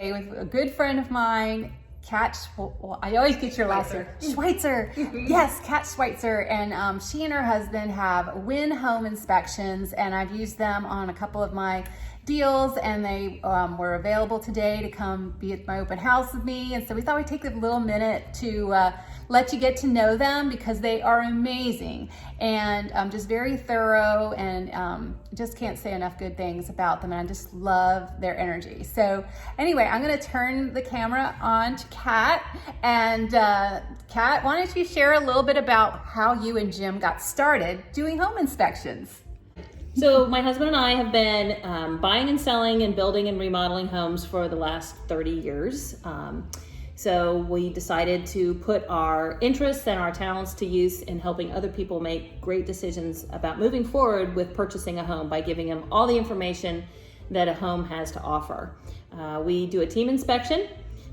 With a good friend of mine, I always get your last name, Schweitzer. Yes, Kat Schweitzer, and she and her husband have Win Home Inspections, and I've used them on a couple of my deals, and they were available today to come be at my open house with me. And so we thought we'd take a little minute to let you get to know them, because they are amazing and just very thorough, and just can't say enough good things about them, and I just love their energy. So anyway, I'm going to turn the camera on to Kat, and Kat, why don't you share a little bit about how you and Jim got started doing home inspections? So my husband and I have been buying and selling and building and remodeling homes for the last 30 years. So we decided to put our interests and our talents to use in helping other people make great decisions about moving forward with purchasing a home by giving them all the information that a home has to offer. We do a team inspection.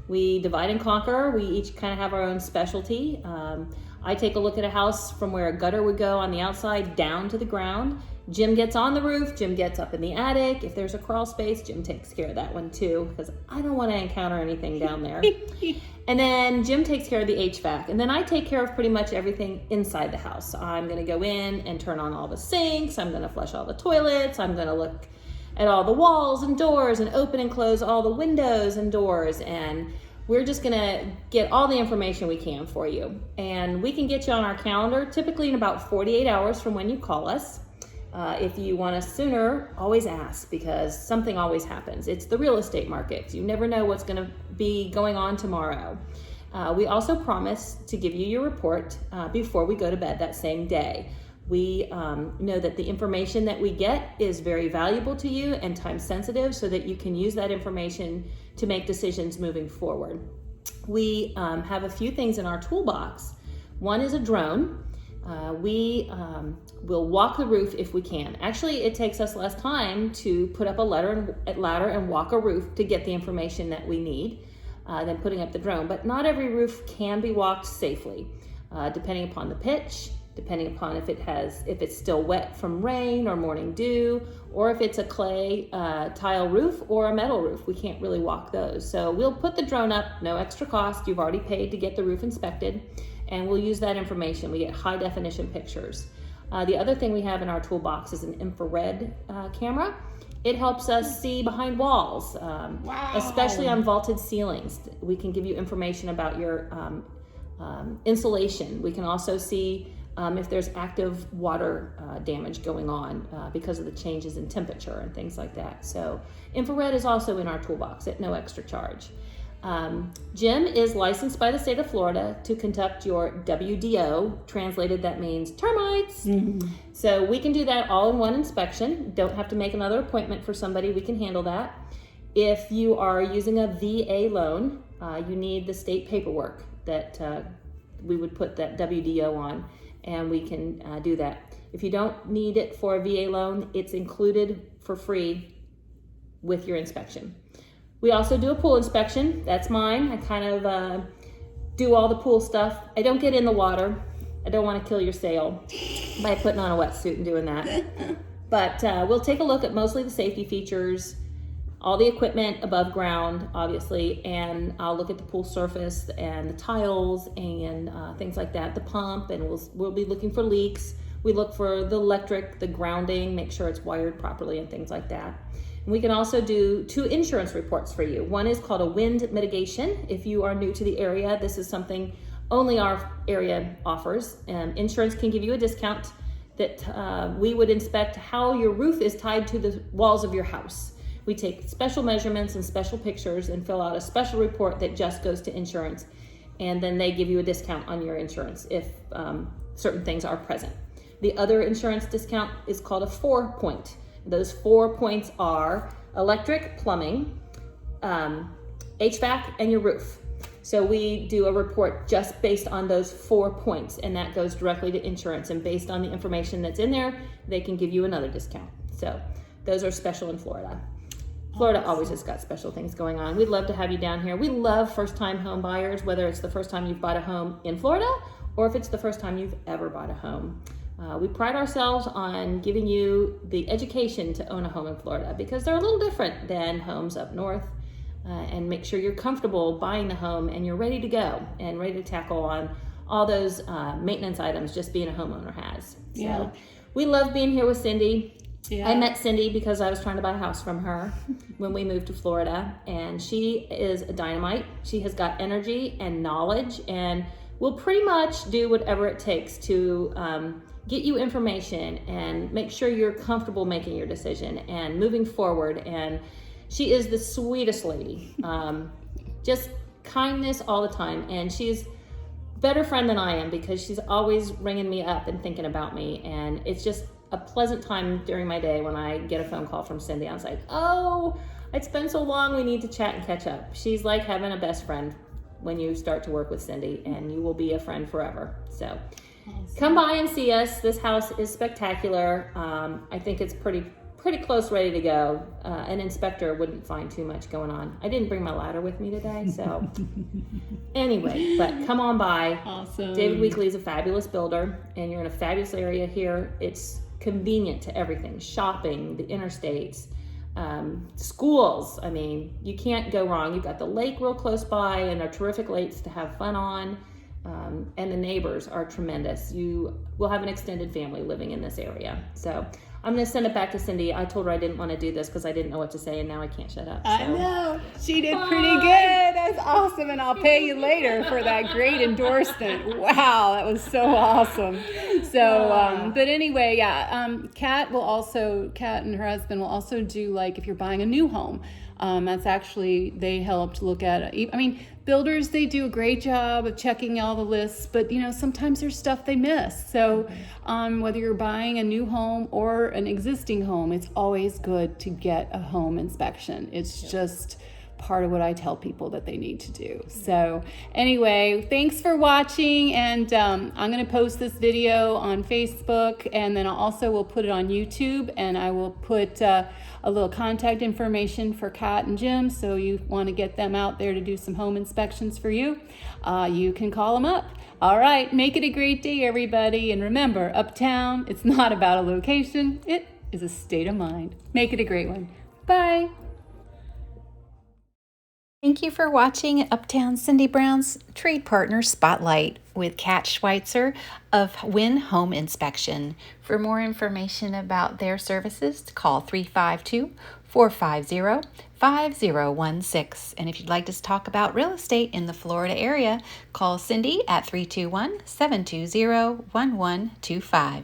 We divide and conquer. We each kind of have our own specialty. I take a look at a house from where a gutter would go on the outside down to the ground. Jim gets on the roof, Jim gets up in the attic. If there's a crawl space, Jim takes care of that one too, because I don't want to encounter anything down there. And then Jim takes care of the HVAC. And then I take care of pretty much everything inside the house. I'm going to go in and turn on all the sinks. I'm going to flush all the toilets. I'm going to look at all the walls and doors and open and close all the windows and doors. And we're just gonna get all the information we can for you. And we can get you on our calendar, typically in about 48 hours from when you call us. If you want us sooner, always ask, because something always happens. It's the real estate market. You never know what's gonna be going on tomorrow. We also promise to give you your report before we go to bed that same day. We know that the information that we get is very valuable to you and time sensitive, so that you can use that information to make decisions moving forward. We have a few things in our toolbox. One is a drone. We will walk the roof if we can. Actually, it takes us less time to put up a ladder and walk a roof to get the information that we need than putting up the drone. But not every roof can be walked safely, depending upon the pitch, depending upon if it's still wet from rain or morning dew, or if it's a clay tile roof or a metal roof. We can't really walk those. So we'll put the drone up, no extra cost. You've already paid to get the roof inspected, and we'll use that information. We get high definition pictures. The other thing we have in our toolbox is an infrared camera. It helps us see behind walls, especially on vaulted ceilings. We can give you information about your insulation. We can also see if there's active water damage going on because of the changes in temperature and things like that. So infrared is also in our toolbox at no extra charge. Jim is licensed by the state of Florida to conduct your WDO. Translated, that means termites. Mm-hmm. So we can do that all in one inspection. Don't have to make another appointment for somebody. We can handle that. If you are using a VA loan, you need the state paperwork that we would put that WDO on, and we can do that. If you don't need it for a VA loan, it's included for free with your inspection. We also do a pool inspection. That's mine. I kind of do all the pool stuff. I don't get in the water. I don't want to kill your sale by putting on a wetsuit and doing that. But we'll take a look at mostly the safety features, all the equipment above ground, obviously, and I'll look at the pool surface and the tiles and things like that, the pump, and we'll be looking for leaks. We look for the electric, the grounding, make sure it's wired properly and things like that. And we can also do 2 insurance reports for you. One is called a wind mitigation. If you are new to the area, this is something only our area offers. Insurance can give you a discount that we would inspect how your roof is tied to the walls of your house. We take special measurements and special pictures and fill out a special report that just goes to insurance. And then they give you a discount on your insurance if certain things are present. The other insurance discount is called a 4-point. Those 4 points are electric, plumbing, HVAC, and your roof. So we do a report just based on those 4 points, and that goes directly to insurance. And based on the information that's in there, they can give you another discount. So those are special in Florida. Florida always has got special things going on. We'd love to have you down here. We love first-time home buyers, whether it's the first time you've bought a home in Florida or if it's the first time you've ever bought a home. We pride ourselves on giving you the education to own a home in Florida, because they're a little different than homes up north. and make sure you're comfortable buying the home and you're ready to go and ready to tackle on all those maintenance items just being a homeowner has. So we love being here with Cindy. I met Cindy because I was trying to buy a house from her when we moved to Florida, and she is a dynamite. She has got energy and knowledge and will pretty much do whatever it takes to get you information and make sure you're comfortable making your decision and moving forward. And she is the sweetest lady, just kindness all the time. And she's a better friend than I am because she's always ringing me up and thinking about me. And it's just a pleasant time during my day when I get a phone call from Cindy. I was like, oh, it's been so long, we need to chat and catch up. She's like having a best friend when you start to work with Cindy, and you will be a friend forever. So come by and see us. This house is spectacular. I think it's pretty close, ready to go. An inspector wouldn't find too much going on. I didn't bring my ladder with me today, so anyway, but come on by. Awesome. David Weekley is a fabulous builder, and you're in a fabulous area here. It's convenient to everything, shopping, the interstates, schools. I mean, you can't go wrong. You've got the lake real close by and a terrific lakes to have fun on. And the neighbors are tremendous. You will have an extended family living in this area. So I'm going to send it back to Cindy. I told her I didn't want to do this because I didn't know what to say, and now I can't shut up. So. I know. She did pretty good. That's awesome. And I'll pay you later for that great endorsement. Wow, that was so awesome. So, but anyway, Kat and her husband will also do, like, if you're buying a new home. That's actually, they helped look at it. I mean, builders, they do a great job of checking all the lists, but sometimes there's stuff they miss. So whether you're buying a new home or an existing home, it's always good to get a home inspection. It's just part of what I tell people that they need to do. So anyway, thanks for watching, and I'm going to post this video on Facebook, and then I also will put it on YouTube, and I will put a little contact information for Kat and Jim, so you want to get them out there to do some home inspections for you, you can call them up. All right, make it a great day, everybody, and remember, Uptown, it's not about a location, it is a state of mind. Make it a great one. Bye. Thank you for watching Uptown Cindy Brown's Trade Partner Spotlight with Kat Schweitzer of Win Home Inspection. For more information about their services, call 352-450-5016. And if you'd like to talk about real estate in the Florida area, call Cindy at 321-720-1125.